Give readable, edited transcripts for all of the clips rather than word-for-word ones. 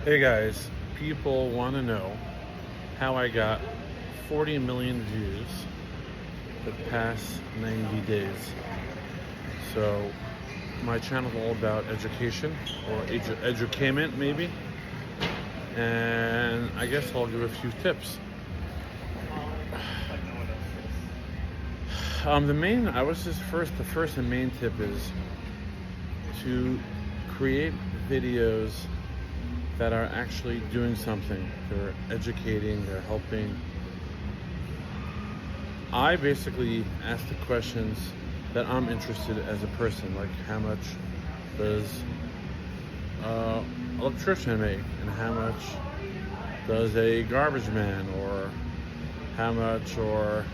Hey guys, people want to know how I got 40 million views the past 90 days. So, my channel is all about education or edutainment, maybe. And I guess I'll give a few tips. The first and main tip is to create videos that are actually doing something. They're educating, they're helping. I basically ask the questions that I'm interested as a person, like how much does electrician make, and how much does a garbage man, or how much, or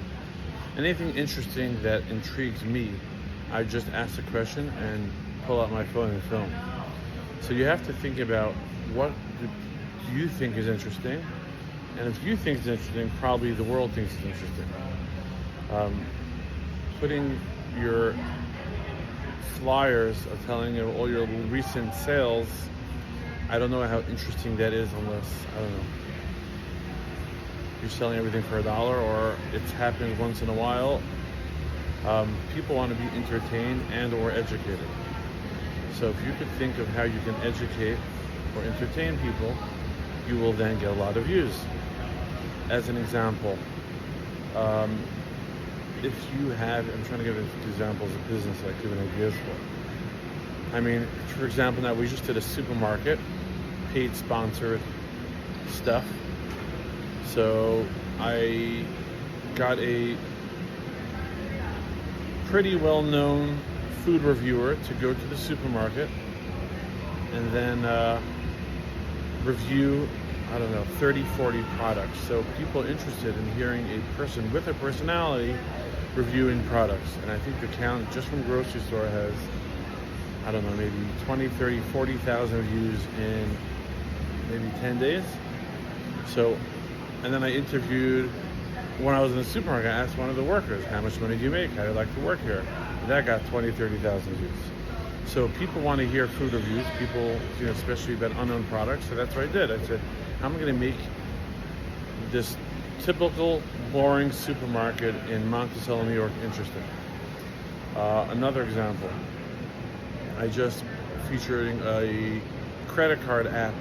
anything interesting that intrigues me. I just ask the question and pull out my phone and film. So you have to think about what do you think is interesting, and if you think it's interesting, probably the world thinks it's interesting. Putting your flyers of telling you all your recent sales, I don't know how interesting that is unless, I don't know, you're selling everything for $1 or it's happening once in a while. People want to be entertained and or educated. So if you could think of how you can educate or entertain people, you will then get a lot of views. As an example, if you have, I'm trying to give examples of business that I give ideas for. I mean, for example, now we just did a supermarket, paid sponsored stuff. So I got a pretty well-known food reviewer to go to the supermarket and then review, 30, 40 products. So people interested in hearing a person with a personality reviewing products. And I think the count just from grocery store has, maybe 20, 30, 40,000 views in maybe 10 days. So, and then I interviewed, when I was in the supermarket, I asked one of the workers, how much money do you make? How do you like to work here? And that got 20, 30,000 views. So people want to hear food reviews, people, especially about unknown products. So that's what I did. I said, I'm going to make this typical, boring supermarket in Monticello, New York, interesting. Another example, I just featured a credit card app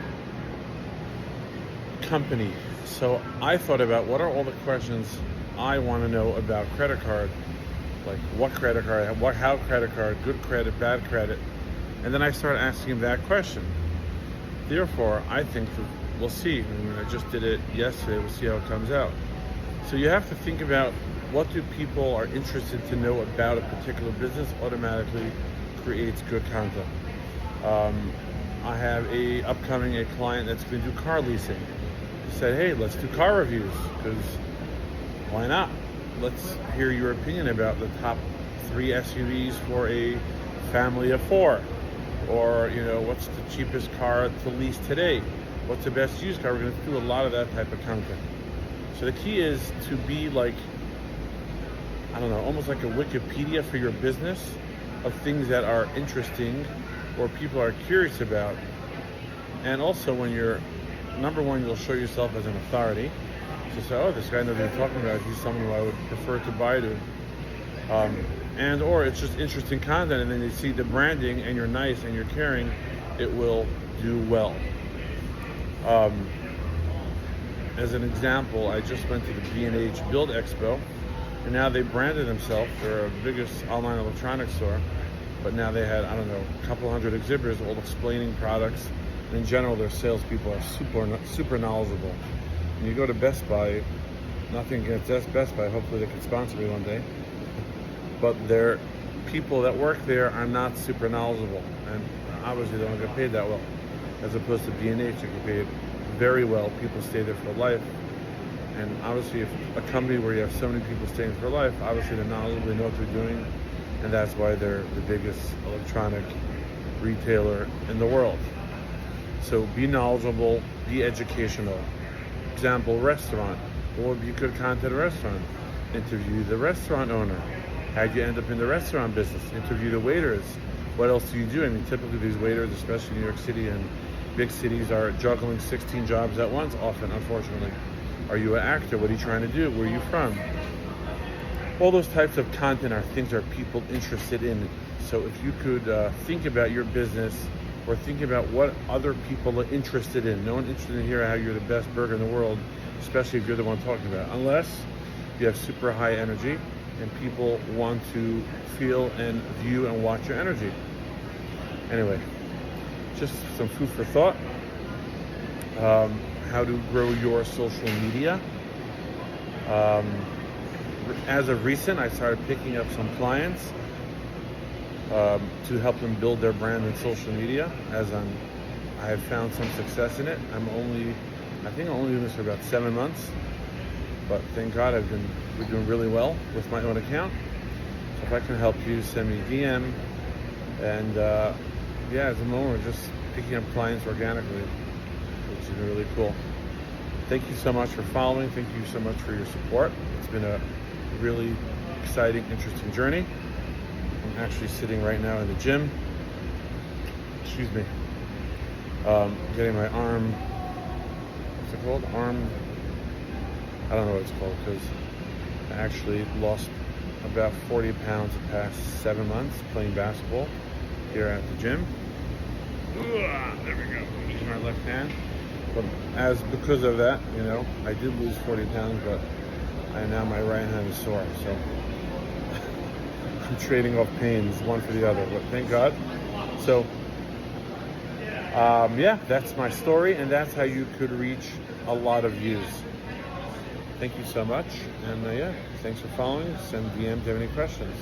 company. So I thought about what are all the questions I want to know about credit card, like what credit card, how credit card, good credit, bad credit, and then I started asking that question. Therefore, I think we'll see. I just did it yesterday. We'll see how it comes out. So you have to think about what do people are interested to know about a particular business. Automatically creates good content. I have a client that's going to do car leasing. He said, hey, let's do car reviews, because why not? Let's hear your opinion about the top 3 SUVs for a family of 4. Or, what's the cheapest car to lease today? What's the best used car? We're going to do a lot of that type of content. So the key is to be like, almost like a Wikipedia for your business of things that are interesting or people are curious about. And also when you're, number one, you'll show yourself as an authority. So say, oh, this guy knows what he's talking about. He's someone who I would prefer to buy to. And or it's just interesting content, and then you see the branding and you're nice and you're caring, it will do well. As an example, I just went to the B&H Build Expo, and now they branded themselves. They're the biggest online electronics store, but now they had, a couple hundred exhibitors all explaining products. And in general, their salespeople are super knowledgeable. When you go to Best Buy, nothing against Best Buy, hopefully they can sponsor me one day, but their people that work there are not super knowledgeable, and obviously they don't get paid that well. As opposed to B&H, they get paid very well. People stay there for life. And obviously, if a company where you have so many people staying for life, obviously they're knowledgeable, they know what they're doing, and that's why they're the biggest electronic retailer in the world. So be knowledgeable, be educational. Example, restaurant. What would be good content at a restaurant? Interview the restaurant owner. How'd you end up in the restaurant business? Interview the waiters. What else do you do? I mean, typically these waiters, especially in New York City and Big cities are juggling 16 jobs at once, often, unfortunately. Are you an actor? What are you trying to do? Where are you from? All those types of content are things are people interested in. So if you could think about your business or think about what other people are interested in. No one interested in hearing how you're the best burger in the world, especially if you're the one talking about it. Unless you have super high energy and people want to feel and view and watch your energy. Anyway, just some food for thought. How to grow your social media. As of recent, I started picking up some clients to help them build their brand in social media. I have found some success in it. I think I'm only doing this for about 7 months, but thank God we're doing really well with my own account. So if I can help you, send me a DM. And at the moment, we're just picking up clients organically, which has been really cool. Thank you so much for following. Thank you so much for your support. It's been a really exciting, interesting journey. I'm actually sitting right now in the gym. Excuse me. Getting my arm, what's it called? I don't know what it's called, because I actually lost about 40 pounds the past 7 months playing basketball here at the gym. There we go. Using my left hand. But because of that, I did lose 40 pounds, but now my right hand is sore. So I'm trading off pains, one for the other, but thank God. So, that's my story, and that's how you could reach a lot of views. Thank you so much, and thanks for following. Send DM if you have any questions.